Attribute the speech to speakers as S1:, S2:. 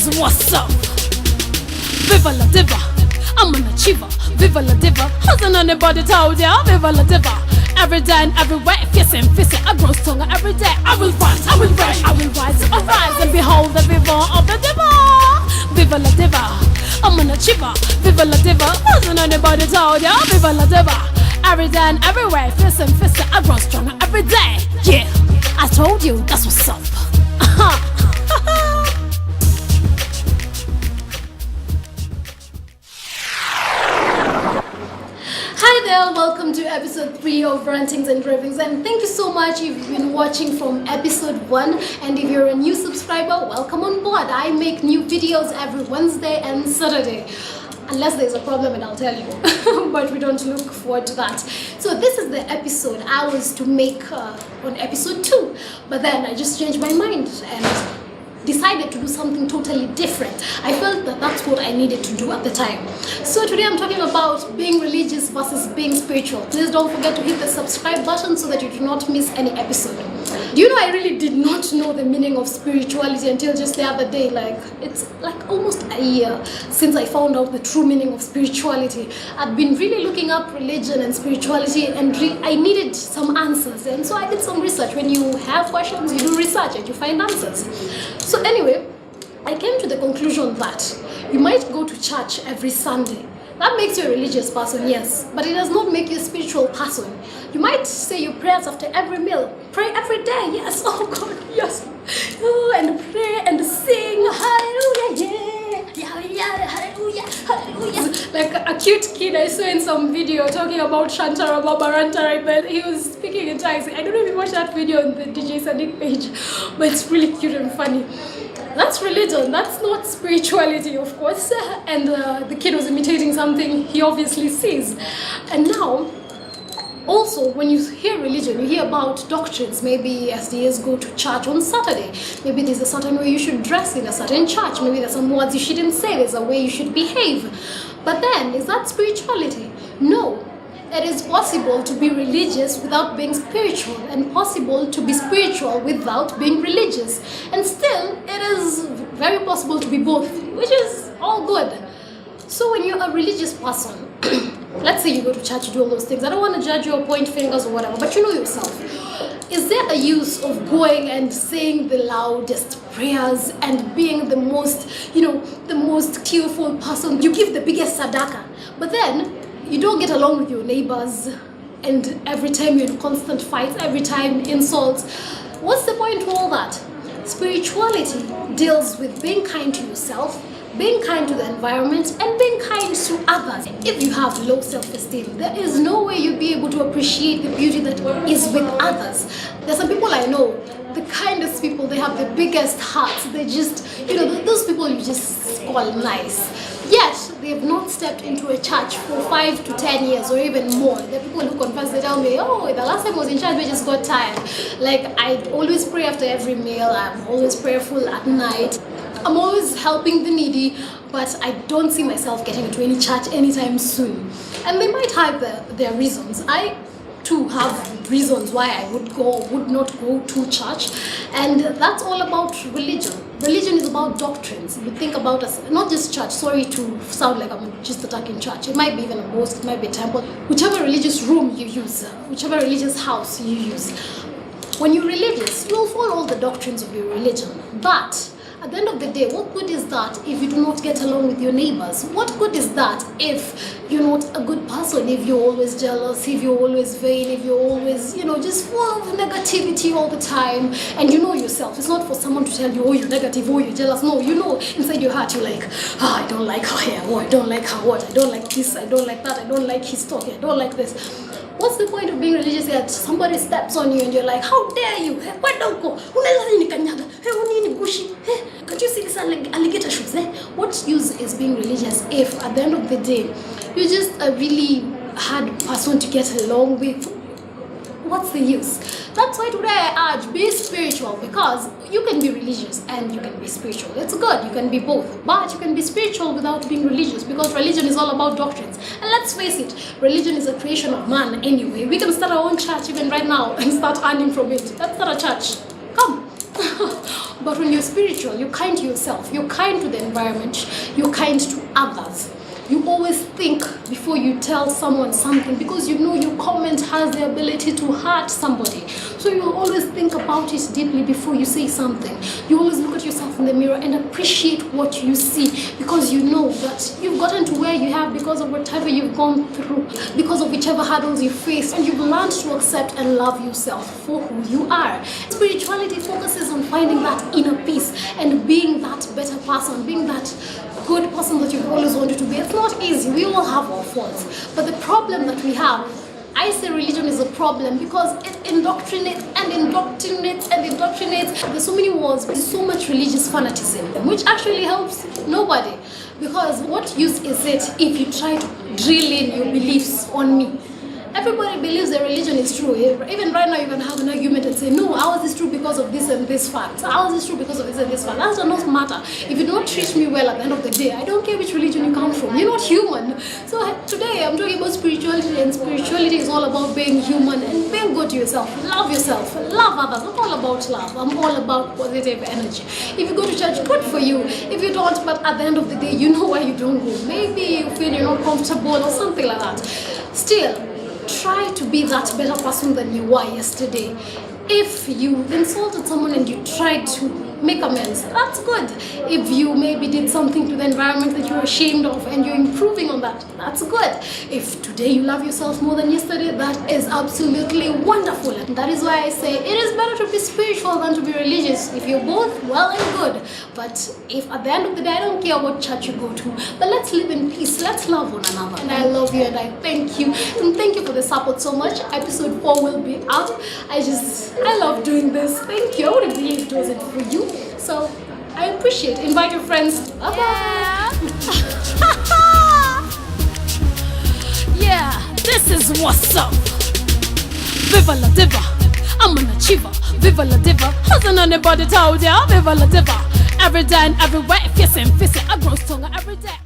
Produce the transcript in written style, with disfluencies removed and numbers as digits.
S1: is what's up. Viva la diva, I'm an achiever. Viva la diva, hasn't anybody told ya? Viva la diva, every day and everywhere, fierce, I grow stronger every day. I will rise, I will rise, I will rise, I rise, and behold the viva of the diva. Viva la diva, I'm an achiever. Viva la diva, hasn't anybody told ya? Viva la diva, every day and everywhere, fierce, I grow stronger every day. Yeah, I told you, that's what's up. Hi there, welcome to episode 3 of Rantings and Ravings, and thank you so much if you've been watching from episode 1, and if you're a new subscriber, welcome on board. I make new videos every Wednesday and Saturday, unless there's a problem and I'll tell you, but we don't look forward to that. So this is the episode I was to make on episode 2, but then I just changed my mind and decided to do something totally different. I felt that that's what I needed to do at the time. So today I'm talking about being religious versus being spiritual. Please don't forget to hit the subscribe button so that you do not miss any episode. Do you know, I really did not know the meaning of spirituality until just the other day. Like, it's like almost a year since I found out the true meaning of spirituality. I've been really looking up religion and spirituality, and I needed some answers, and so I did some research. When you have questions, you do research and you find answers. So anyway, I came to the conclusion that you might go to church every Sunday. That makes you a religious person, yes, but it does not make you a spiritual person. You might say your prayers after every meal, pray every day, yes, oh God, yes, oh, and pray and sing, hallelujah, yeah, hallelujah, hallelujah. Like a cute kid I saw in some video talking about Shantara Babarantara, but he was speaking in Thai. I don't know if you watched that video on the DJ Sadiq page, but it's really cute and funny. That's religion, that's not spirituality, of course. And the kid was imitating something he obviously sees. And now, also, when you hear religion, you hear about doctrines. Maybe SDAs go to church on Saturday. Maybe there's a certain way you should dress in a certain church. Maybe there's some words you shouldn't say. There's a way you should behave. But then, is that spirituality? No. It is possible to be religious without being spiritual, and possible to be spiritual without being religious. And still, it is very possible to be both, which is all good. So when you're a religious person, let's say you go to church, you do all those things. I don't want to judge you or point fingers or whatever, but you know yourself. Is there a use of going and saying the loudest prayers and being the most, the most tearful person? You give the biggest sadaka, but then you don't get along with your neighbors, and every time you're in constant fights, every time insults. What's the point to all that? Spirituality deals with being kind to yourself, being kind to the environment, and being kind to others. If you have low self-esteem, there is no way you'll be able to appreciate the beauty that is with others. There's some people I know, the kindest people, they have the biggest hearts. They just, those people you just call nice. Yet, they have not stepped into a church for 5 to 10 years or even more. The people who confess, they tell me, oh, the last time I was in church, we just got tired. Like, I always pray after every meal. I'm always prayerful at night. I'm always helping the needy, but I don't see myself getting into any church anytime soon. And they might have their reasons. I too have reasons why I would not go to church, and that's all about religion. Religion is about doctrines. You think about us, not just church. Sorry to sound like I'm just attacking church. It might be even a mosque, it might be a temple. Whichever religious room you use, whichever religious house you use. When you're religious, you'll follow all the doctrines of your religion. But at the end of the day, what good is that if you do not get along with your neighbors? What good is that if you're not a good person, if you're always jealous, if you're always vain, if you're always, just full of negativity all the time, and you know yourself? It's not for someone to tell you, oh, you're negative, oh, you're jealous. No, you know inside your heart, you're like, I don't like her hair, oh, I don't like her what, I don't like this, I don't like that, I don't like his talk, I don't like this. What's the point of being religious that somebody steps on you and you're like, how dare you? Can't you see this alligator shoes? What use is being religious if at the end of the day you're just a really hard person to get along with? What's the use? That's why today I urge, be spiritual, because you can be religious and you can be spiritual. It's good, you can be both, but you can be spiritual without being religious, because religion is all about doctrines. And let's face it, religion is a creation of man anyway. We can start our own church even right now and start earning from it. Let's start a church. Come, But when you're spiritual, you're kind to yourself, you're kind to the environment, you're kind to others. You always think before you tell someone something, because you know your comment has the ability to hurt somebody. So you always think about it deeply before you say something. You always look at yourself in the mirror and appreciate what you see, because you know that you've gotten to where you have because of whatever you've gone through, because of whichever hurdles you faced, and you've learned to accept and love yourself for who you are. Spirituality focuses on finding that inner peace and being that better person, being that good person that you've always wanted to be. It's not easy. We all have our faults. But the problem that we have, I say religion is a problem because it indoctrinates and indoctrinates and indoctrinates. There's so many wars, there's so much religious fanaticism, which actually helps nobody. Because what use is it if you try to drill in your beliefs on me? Everybody believes their religion is true. Even right now, you can have an argument and say, no, ours is true because of this and this fact. Ours is true because of this and this fact. That does not matter. If you don't treat me well at the end of the day, I don't care which religion you come from. You're not human. So today, I'm talking about spirituality, and spirituality is all about being human and being good to yourself. Love yourself. Love others. I'm all about love. I'm all about positive energy. If you go to church, good for you. If you don't, but at the end of the day, you know why you don't go. Maybe you feel you're not comfortable or something like that. Still, try to be that better person than you were yesterday. If you insulted someone and you tried to make amends, that's good. If you maybe did something to the environment that you're ashamed of and you're improving on that, that's good. If today you love yourself more than yesterday, that is absolutely wonderful. And that is why I say it is better to be spiritual than to be religious. If you're both, well and good. But if at the end of the day, I don't care what church you go to, but let's live in peace, let's love one another. And I love you and I thank you. And thank you for the support so much. Episode 4 will be out. I love doing this. Thank you. I wouldn't believe it wasn't for you. So I appreciate it. Invite your friends. Bye-bye.
S2: Yeah. Yeah, this is what's up. Viva la diva, I'm an achiever. Viva la diva, hasn't anybody told ya? Viva la diva, every day and everywhere, fierce and fierce, I grow stronger every day.